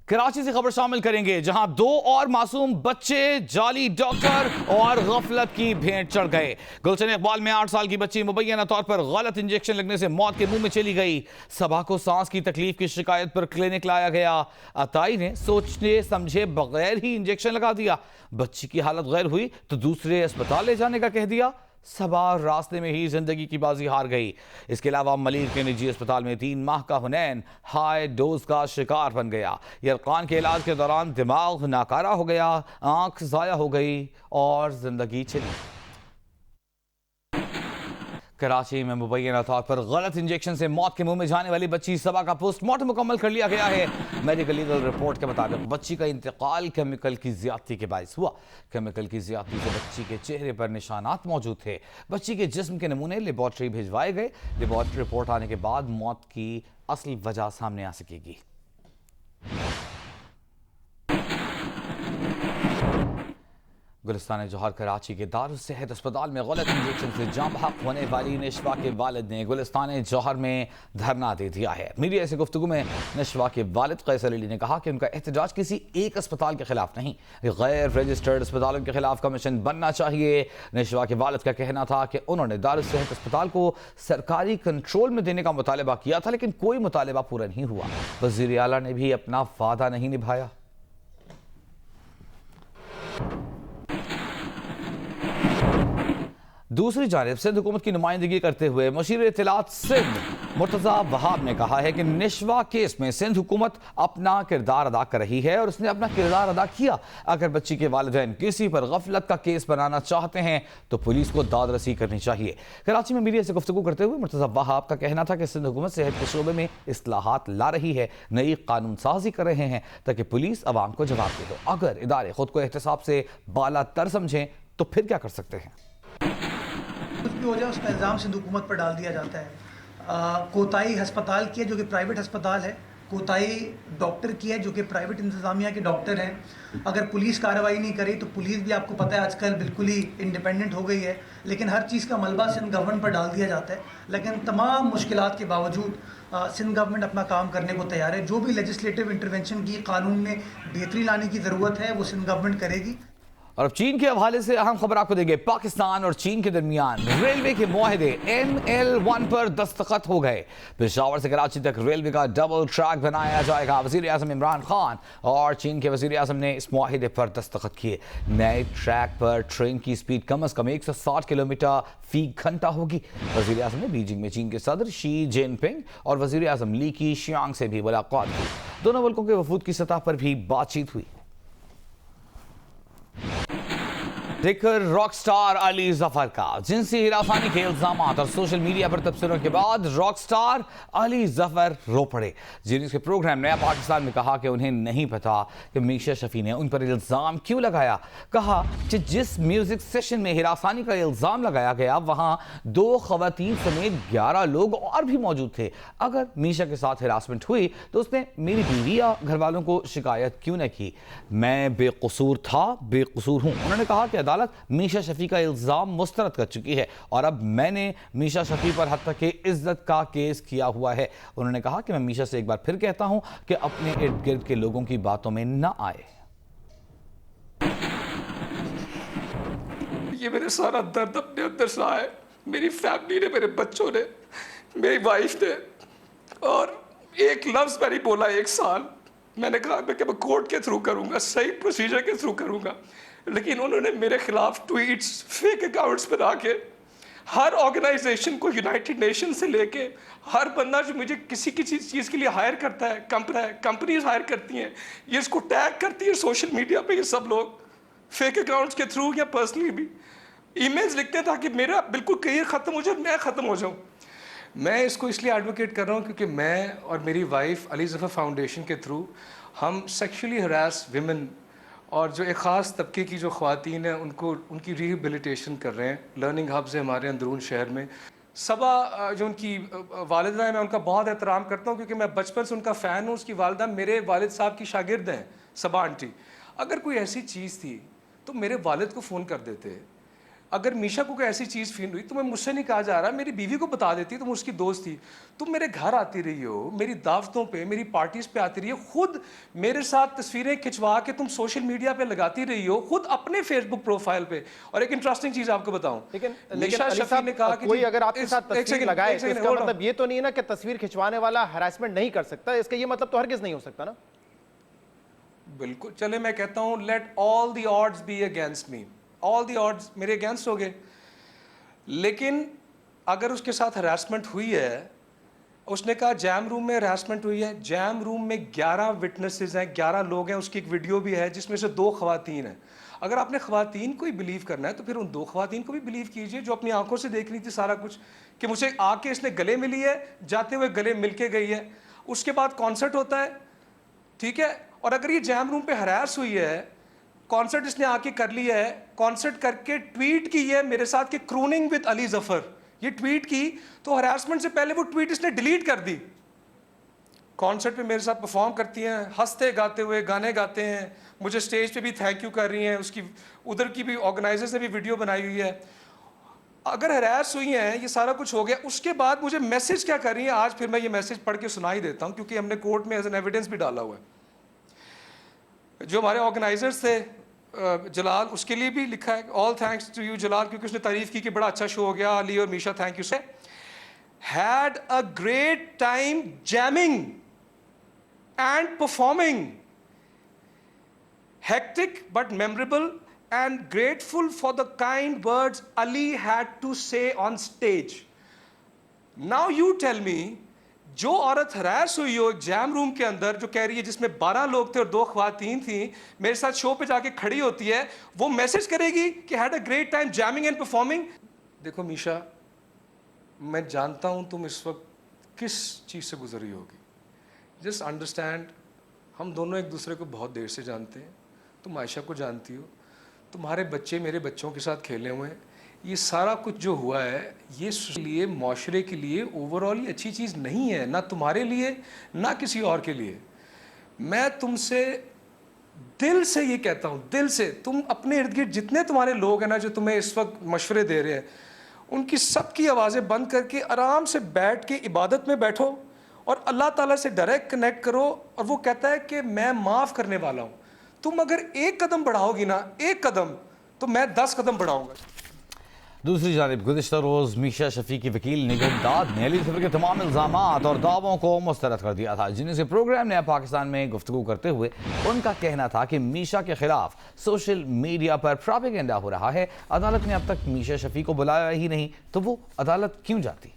कराची से खबर शामिल करेंगे, जहां दो और मासूम बच्चे जाली डॉक्टर और गफलत की भेंट चढ़ गए। गुलशन इकबाल में 8 साल की बच्ची मुबैना तौर पर गलत इंजेक्शन लगने से मौत के मुंह में चली गई। सबा को सांस की तकलीफ की शिकायत पर क्लिनिक लाया गया। अताई ने सोचने समझे बगैर ही इंजेक्शन लगा दिया। बच्ची की हालत गैर हुई तो दूसरे अस्पताल ले जाने का कह दिया। सबा रास्ते में ही जिंदगी की बाजी हार गई। इसके अलावा मलिर के निजी अस्पताल में 3 माह का हुनैन हाई डोज का शिकार बन गया। यरकान के इलाज के दौरान दिमाग नाकारा हो गया, आंख जाया हो गई और जिंदगी चली। कराची में मुबैना तौर पर गलत इंजेक्शन से मौत के मुंह में जाने वाली बच्ची सबा का पोस्टमार्टम मुकम्मल कर लिया गया है। मेडिकल लीगल रिपोर्ट के मुताबिक बच्ची का इंतकाल केमिकल की ज्यादती के बायस हुआ। केमिकल की ज्यादती से बच्ची के चेहरे पर निशानात मौजूद थे। बच्ची के जिस्म के नमूने लेबॉर्ट्री भिजवाए गए। लेबॉर्ट्री रिपोर्ट आने के बाद मौत की असल वजह सामने आ सकेगी। गुलिस्तान जौहर कराची के दारुल सेहत अस्पताल में गलत इंजेक्शन से जाम बहक होने वाली नशवा के वालिद ने गुलिस्तान जौहर में धरना दे दिया है। मीडिया से गुफ्तगू में नशवा के वालिद कैसर अली ने कहा कि उनका एहतजाज किसी एक अस्पताल के खिलाफ नहीं, गैर रजिस्टर्ड अस्पतालों के खिलाफ कमीशन बनना चाहिए। नशवा के वालिद का कहना था कि उन्होंने दारुल सेहत अस्पताल को सरकारी कंट्रोल में देने का मुतालबा किया था, लेकिन कोई मुतालबा पूरा नहीं हुआ। वज़ीर आला ने भी अपना वादा नहीं निभाया। दूसरी जानिब सिंध हुकूमत की नुमाइंदगी करते हुए मुशीर इत्तलात सिंध मुर्तज़ा वहाब ने कहा है कि निशवा केस में सिंध हुकूमत अपना किरदार अदा कर रही है और उसने अपना किरदार अदा किया। अगर बच्ची के वालिदैन किसी पर गफलत का केस बनाना चाहते हैं तो पुलिस को दादरसी करनी चाहिए। कराची में मीडिया से गुफ्तगू करते हुए मुर्तज़ा वहाब का कहना था कि सिंध हुकूमत सेहत के शोबे में इस्लाहात ला रही है, नई कानून साजी कर रहे हैं ताकि पुलिस अवाम को जवाब दे दो। अगर इदारे खुद को एहतसाब से बाला तर समझें तो फिर क्या कर सकते हैं। कुछ भी हो जाए उसका इल्ज़ाम सिंध हुकूमत पर डाल दिया जाता है। कोताही अस्पताल की है जो कि प्राइवेट अस्पताल है, कोताही डॉक्टर की है जो कि प्राइवेट इंतज़ामिया के डॉक्टर हैं। अगर पुलिस कार्रवाई नहीं करे तो पुलिस भी आपको पता है आजकल बिल्कुल ही इंडिपेंडेंट हो गई है, लेकिन हर चीज़ का मलबा सिंध गवर्नमेंट पर डाल दिया जाता है। लेकिन तमाम मुश्किलात के बावजूद सिंध गवर्नमेंट अपना काम करने को तैयार है। जो भी लेजिस्लेटिव इंटरवेंशन की कानून में बेहतरी लाने की ज़रूरत है वो सिंध गवर्नमेंट करेगी। और अब चीन के हवाले से अहम खबर आपको देंगे। पाकिस्तान और चीन के दरमियान रेलवे के मुआहदे ML1 पर दस्तखत हो गए। पेशावर से कराची तक रेलवे का डबल ट्रैक बनाया जाएगा। वजीर आज़म इमरान खान और चीन के वजीर आज़म ने इस मुआहदे पर दस्तखत किए। नए ट्रैक पर ट्रेन की स्पीड कम अज़ कम 160 किलोमीटर फी घंटा होगी। वजीर आज़म ने बीजिंग में चीन के सदर शी जिनपिंग और वजीर आज़म ली की शियांग से भी मुलाकात की। दोनों मुल्कों के वफूद की सतह पर भी बातचीत हुई। जिक्र रॉक स्टार अली जफर का। जिनसी हिरासानी के इल्जाम और सोशल मीडिया पर तबसरों के बाद रॉक स्टार अली जफर रो पड़े। जीनियस के प्रोग्राम नया पाकिस्तान में कहा कि उन्हें नहीं पता कि मीशा शफी ने उन पर इल्जाम क्यों लगाया। कहा कि जिस म्यूजिक सेशन में हिरासानी का इल्जाम लगाया गया वहां 2 खवातीन समेत 11 लोग और भी मौजूद थे। अगर मीशा के साथ हिरासमेंट हुई तो उसने मेरी बीवी या घर वालों को शिकायत क्यों न की। मैं बेकसूर था, बेकसूर हूं। उन्होंने कहा कि अदालत मीशा शफी का इल्जाम मुस्तरद कर चुकी है और अब मैंने मीशा शफी पर हत्या के इज्जत का केस किया हुआ है। उन्होंने कहा कि मैं मीशा से एक बार फिर कहता हूं कि अपने इर्द गिर्द के लोगों की बातों में न आए। ये मेरे सारा दर्द अपने अंदर सहा है। मेरी फैमिली ने, मेरे बच्चों ने, मेरी वाइफ ने, और एक लफ्ज मैंने बोला 1 साल। मैंने कहा मैं कोर्ट के थ्रू करूंगा, सही प्रोसीजर के थ्रू करूंगा, लेकिन उन्होंने मेरे खिलाफ ट्वीट्स, फेक अकाउंट्स बना के हर ऑर्गेनाइजेशन को, यूनाइटेड नेशन से लेके हर बंदा जो मुझे किसी चीज़ के लिए हायर करता है, कंपनीज हायर करती हैं, ये इसको टैग करती है सोशल मीडिया पे। ये सब लोग फेक अकाउंट्स के थ्रू या पर्सनली भी ईमेल्स लिखते हैं ताकि मेरा बिल्कुल करियर ख़त्म हो जाए, मैं ख़त्म हो जाऊँ। मैं इसको इसलिए एडवोकेट कर रहा हूँ क्योंकि मैं और मेरी वाइफ अली जफ़र फाउंडेशन के थ्रू हम सेक्शुअली हरास विमेन और जो एक ख़ास तबके की जो ख़वातीन हैं उनको उनकी रिहेबिलिटेशन कर रहे हैं। लर्निंग हब्स है हमारे अंदरून शहर में। सबा जो उनकी वालिदा है, मैं उनका बहुत एहतराम करता हूँ क्योंकि मैं बचपन से उनका फ़ैन हूँ। उसकी वालिदा मेरे वालिद साहब की शागिर्द हैं, सबा आंटी। अगर कोई ऐसी चीज़ थी तो मेरे वालिद को फ़ोन कर देते। अगर मीशा को कोई ऐसी चीज़ फील हुई तो मैं मुझसे नहीं कहा जा रहा, मेरी बीवी को बता देती, तुम उसकी दोस्त थी, तुम मेरे घर आती रही हो, मेरी दावतों पे, मेरी पार्टीज पे आती रही हो, खुद मेरे साथ तस्वीरें खिंचवा के तुम सोशल मीडिया पे लगाती रही हो, खुद अपने फेसबुक प्रोफाइल पे। और एक इंटरेस्टिंग चीज़ आपको बताऊं, लेकिन मीशा अली शफी साहब, ने कहा कि कोई अगर आपके साथ तस्वीर लगाए तो इसका hold on। मतलब ये तो नहीं है ना कि तस्वीर खिंचवाने वाला हरासमेंट नहीं कर सकता, इसका ये मतलब तो हरगिज नहीं हो सकता ना। बिल्कुल, चले मैं कहता हूं let all the odds be against me, all the odds मेरे अगेंस्ट हो गए, लेकिन अगर उसके साथ हरासमेंट हुई है, उसने कहा जैम रूम में हरासमेंट हुई है, जैम रूम में 11 विटनेसेस हैं, 11 लोग हैं, उसकी एक वीडियो भी है जिसमें से 2 खवातीन हैं। अगर आपने खवातीन को ही बिलीव करना है तो फिर उन 2 खवातीन को भी बिलीव कीजिए जो अपनी आंखों से देख रही थी सारा कुछ, कि मुझे आके इसने गले मिली है, जाते हुए गले मिल के गई है, उसके बाद कॉन्सर्ट होता है, ठीक है। और अगर ये जैम रूम पे हरास हुई है, कॉन्सर्ट इसने आके कर लिया है, कॉन्सर्ट करके ट्वीट की है मेरे साथ कि क्रूनिंग विद अली जफर, ये ट्वीट की, तो हरासमेंट से पहले वो ट्वीट इसने डिलीट कर दी। कॉन्सर्ट पे मेरे साथ परफॉर्म करती हैं, हंसते गाते हुए गाने गाते हैं, मुझे स्टेज पे भी थैंक यू कर रही हैं, उसकी उधर की भी ऑर्गेनाइजर्स ने भी वीडियो बनाई हुई है। अगर हरास हुई हैं, ये सारा कुछ हो गया, उसके बाद मुझे मैसेज क्या कर रही हैं, आज फिर मैं ये मैसेज पढ़ के सुना ही देता हूँ क्योंकि हमने कोर्ट में एज एन एविडेंस भी डाला हुआ है। जो हमारे ऑर्गेनाइजर्स थे जलाल, उसके लिए भी लिखा है, ऑल थैंक्स टू यू जलाल, क्योंकि उसने तारीफ की कि बड़ा अच्छा शो हो गया, अली और मीशा थैंक यू से, had a great time jamming and performing, hectic but memorable and grateful for the kind words Ali had to say on stage. Now you tell me, जो औरत हरास हुई हो जैम रूम के अंदर, जो कह रही है जिसमें 12 लोग थे और 2 खवातीन थी, मेरे साथ शो पे जाके खड़ी होती है, वो मैसेज करेगी कि had a great time jamming and performing. देखो मीशा, मैं जानता हूं तुम इस वक्त किस चीज़ से गुजर रही होगी, जस्ट अंडरस्टैंड, हम दोनों एक दूसरे को बहुत देर से जानते हैं, तुम आयशा को जानती हो, तुम्हारे बच्चे मेरे बच्चों के साथ खेले हुए हैं, ये सारा कुछ जो हुआ है ये लिए माशरे के लिए ओवरऑल ये अच्छी चीज़ नहीं है, ना तुम्हारे लिए ना किसी और के लिए। मैं तुमसे दिल से ये कहता हूँ, दिल से, तुम अपने इर्द गिर्द जितने तुम्हारे लोग हैं ना जो तुम्हें इस वक्त मशवरे दे रहे हैं, उनकी सबकी आवाज़ें बंद करके आराम से बैठ के इबादत में बैठो और अल्लाह ताला से डायरेक्ट कनेक्ट करो। और वो कहता है कि मैं माफ़ करने वाला हूँ, तुम अगर एक कदम बढ़ाओगी ना, एक कदम, तो मैं 10 कदम बढ़ाऊंगा। दूसरी जानिब गुज़िश्ता रोज़ मीशा शफी की वकील निगम दाद ने अली जफर के तमाम इल्ज़ामात और दावों को मुस्तरद कर दिया था, जिनसे प्रोग्राम नया पाकिस्तान में गुफ्तगू करते हुए उनका कहना था कि मीशा के खिलाफ सोशल मीडिया पर प्रोपेगेंडा हो रहा है। अदालत ने अब तक मीशा शफी को बुलाया ही नहीं, तो वो अदालत क्यों जाती?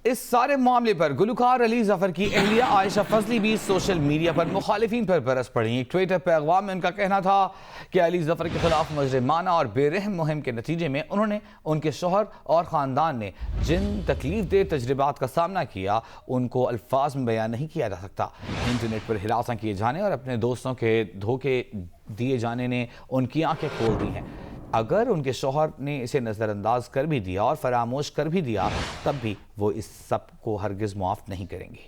इस सारे मामले पर गुलकार अली जफर की अहलिया आयशा फजली भी सोशल मीडिया पर मुखालिफिन पर बरस पड़ी। एक ट्विटर पैगाम में उनका कहना था कि अली जफर के खिलाफ मुजरिमाना और बेरहम मुहिम के नतीजे में उन्होंने, उनके शोहर और ख़ानदान ने जिन तकलीफ दे तजर्बात का सामना किया, उनको अल्फाज में बयान नहीं किया जा सकता। इंटरनेट पर हिरासा किए जाने और अपने दोस्तों के धोखे दिए जाने ने उनकी आंखें खोल दी हैं। अगर उनके शौहर ने इसे नज़रअंदाज कर भी दिया और फरामोश कर भी दिया, तब भी वो इस सब को हरगिज मुआफ नहीं करेंगे।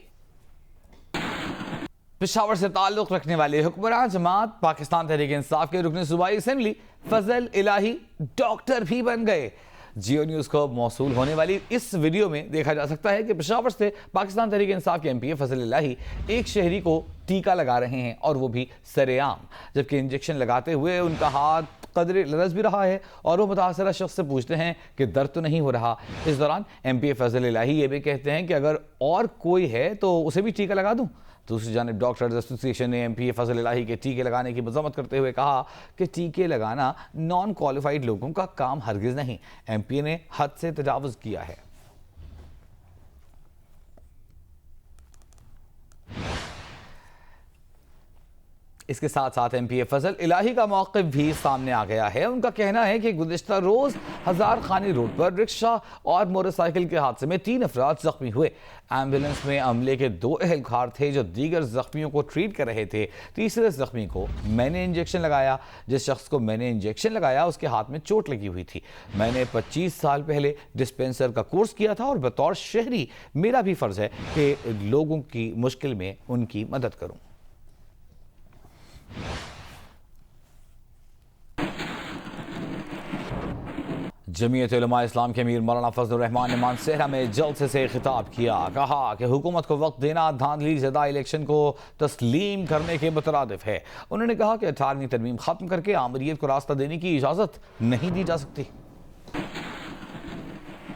पेशावर से ताल्लुक़ रखने वाले हुक्मरान जमात पाकिस्तान तहरीक इंसाफ के रुकन सूबाई असम्बली फजल इलाही डॉक्टर भी बन गए। जियो न्यूज़ को मौसूल होने वाली इस वीडियो में देखा जा सकता है कि पेशावर से पाकिस्तान तहरीक इंसाफ के MPA फजल इलाही एक शहरी को टीका लगा रहे हैं, और वो भी सरेआम, जबकि इंजेक्शन लगाते हुए उनका हाथ कदरे लरज़ भी रहा है और वो मुतासरा शख्स से पूछते हैं कि दर्द तो नहीं हो रहा। इस दौरान MPA फजल इलाही ये भी कहते हैं कि अगर और कोई है तो उसे भी टीका लगा दूं। दूसरी जानिब डॉक्टर्स एसोसिएशन ने MPA फजल इलाही के टीके लगाने की मजम्मत करते हुए कहा कि टीके लगाना नॉन क्वालिफाइड लोगों का काम हरगिज़ नहीं, MPA ने हद से तजावुज़ किया है। इसके साथ साथ MPA फजल इलाही का मौक़िफ़ भी सामने आ गया है। उनका कहना है कि गुज़िश्ता रोज़ हजार खानी रोड पर रिक्शा और मोटरसाइकिल के हादसे में 3 अफराद जख्मी हुए। एम्बुलेंस में अमले के 2 अहलकार थे जो दीगर जख्मियों को ट्रीट कर रहे थे। तीसरे जख्मी को मैंने इंजेक्शन लगाया। जिस शख्स को मैंने इंजेक्शन लगाया उसके हाथ में चोट लगी हुई थी। मैंने 25 साल पहले डिस्पेंसर का कोर्स किया था और बतौर शहरी मेरा भी फ़र्ज़ है कि लोगों की मुश्किल में उनकी मदद करूँ। जमीयत उलमा इस्लाम के अमीर मौलाना फजलुर रहमान ने मानसेहरा में जलसे से खिताब किया। कहा कि हुकूमत को वक्त देना धांधली ज़दा इलेक्शन को तस्लीम करने के मुतरादिफ है। उन्होंने कहा कि 18वीं तरमीम खत्म करके आमरीत को रास्ता देने की इजाज़त नहीं दी जा सकती।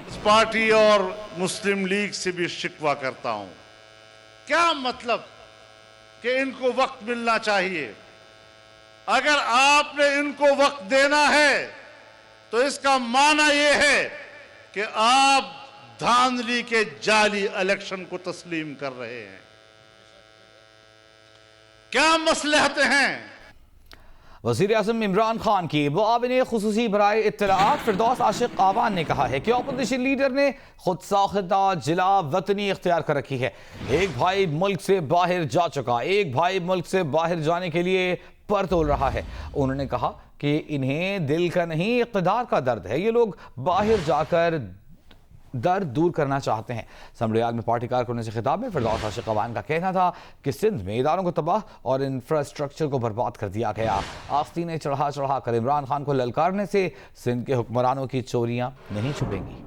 इस पार्टी और मुस्लिम लीग से भी शिकवा करता हूं। क्या मतलब कि इनको वक्त मिलना चाहिए? अगर आपने इनको वक्त देना है तो इसका माना यह है कि आप धांधली के जाली इलेक्शन को तस्लीम कर रहे हैं। क्या मसलहतें हैं? वज़ीर आज़म इमरान खान की मुआविन खुसूसी बराए इत्तलाआत फिरदौस आशिक आवान ने कहा है कि अपोजिशन लीडर ने खुद साख्ता जिला वतनी इख्तियार कर रखी है। एक भाई मुल्क से बाहर जा चुका, एक भाई मुल्क से बाहर जाने के लिए पर तोल रहा है। उन्होंने कहा कि इन्हें दिल का नहीं इक़्तिदार का दर्द है। ये लोग बाहर जाकर दर्द दूर करना चाहते हैं। समरियाल में पार्टी कारकुनों से खिताब में फिरदौस आशिक अवान का कहना था कि सिंध में इदारों को तबाह और इंफ्रास्ट्रक्चर को बर्बाद कर दिया गया। आस्तीनें चढ़ा चढ़ा कर इमरान खान को ललकारने से सिंध के हुक्मरानों की चोरियां नहीं छुपेंगी।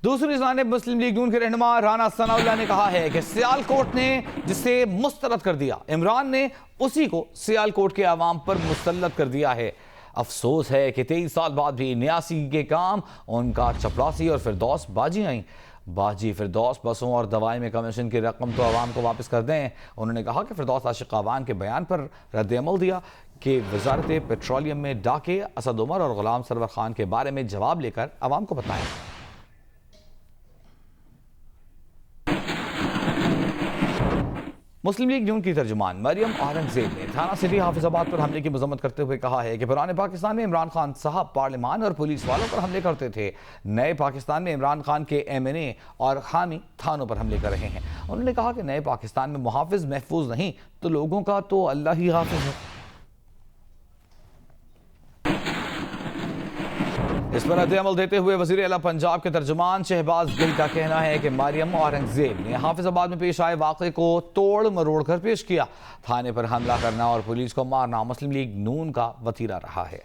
दूसरी जानिब मुस्लिम लीग नून के रहनुमा राना सनाउल्लाह ने कहा है कि सियालकोट ने जिसे मुस्तरद कर दिया, इमरान ने उसी को सियालकोट के अवाम पर मुसल्लत कर दिया है। अफसोस है कि 23 साल बाद भी 89 के काम उनका चपरासी और फिरदौस बाजी आई। बाजी फिरदौस बसों और दवाई में कमीशन की रकम तो आवाम को वापस कर दें। उन्होंने कहा कि फिरदौस आशिक आवान के बयान पर रद्द-ए-अमल दिया कि वजारत पेट्रोलियम में डाके असद उमर और गुलाम सरवर खान के बारे में जवाब लेकर आवाम को बताएं। मुस्लिम लीग नून की तर्जुमान मरियम औरंगजेब ने थाना सिटी हाफिजाबाद पर हमले की मजम्मत करते हुए कहा है कि पुराने पाकिस्तान में इमरान खान साहब पार्लियामान और पुलिस वालों पर हमले करते थे। नए पाकिस्तान में इमरान खान के MNA और हामी थानों पर हमले कर रहे हैं। उन्होंने कहा कि नए पाकिस्तान में मुहाफिज महफूज नहीं तो लोगों का तो अल्लाह ही हाफिज है। इस पर रद्द-ए-अमल देते हुए वज़ीर आला पंजाब के तर्जुमान शहबाज गिल का कहना है कि मरियम औरंगजेब ने हाफिजाबाद में पेश आए वाक़े को तोड़ मरोड़ कर पेश किया। थाने पर हमला करना और पुलिस को मारना मुस्लिम लीग नून का वतीरा रहा है।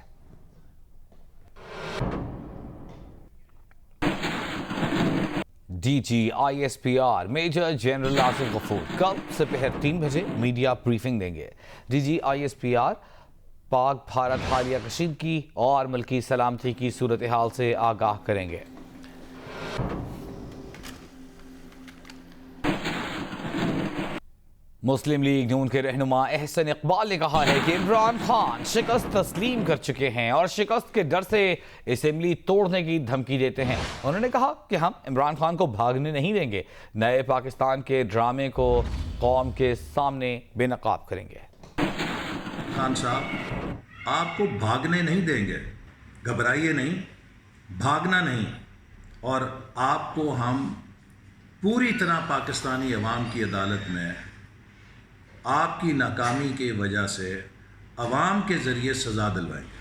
DG ISPR major general Asif Ghafoor कल दोपहर 3 बजे मीडिया ब्रीफिंग देंगे। DG ISPR पाक भारत हालिया कशीदगी और मुल्की सलामती की सूरत हाल से आगाह करेंगे। मुस्लिम लीग नून के रहनुमा एहसन इकबाल ने कहा है कि इमरान खान शिकस्त तस्लीम कर चुके हैं और शिकस्त के डर से असेंबली तोड़ने की धमकी देते हैं। उन्होंने कहा कि हम इमरान खान को भागने नहीं देंगे, नए पाकिस्तान के ड्रामे को कौम के सामने बेनकाब करेंगे। खान साहब, आपको भागने नहीं देंगे, घबराइए नहीं, भागना नहीं, और आपको हम पूरी तरह पाकिस्तानी अवाम की अदालत में आपकी नाकामी की वजह से अवाम के ज़रिए सज़ा दिलवाएंगे।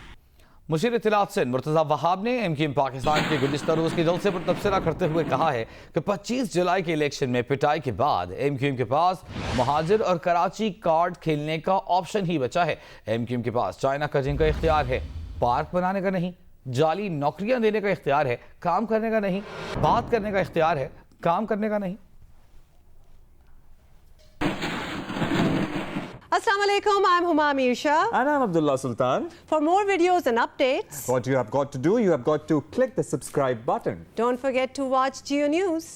मुशीर इत्तलात सिंध मुर्तज़ा वहाब ने MQM पाकिस्तान के गुज़िश्ता रोज़ के जलसे पर तबसरा करते हुए कहा है कि 25 जुलाई के इलेक्शन में पिटाई के बाद MQM के पास महाजिर और कराची कार्ड खेलने का ऑप्शन ही बचा है। MQM के पास चाइना कजिंग का इख्तियार है, पार्क बनाने का नहीं, जाली नौकरियां देने का इख्तियार है, काम करने का नहीं, बात करने का इख्तियार है, काम करने का नहीं। Assalamu alaikum, I'm Huma Amir Shah. And I'm Abdullah Sultan. For more videos and updates, What you have got to do, you have got to click the subscribe button. don't forget to watch Geo News.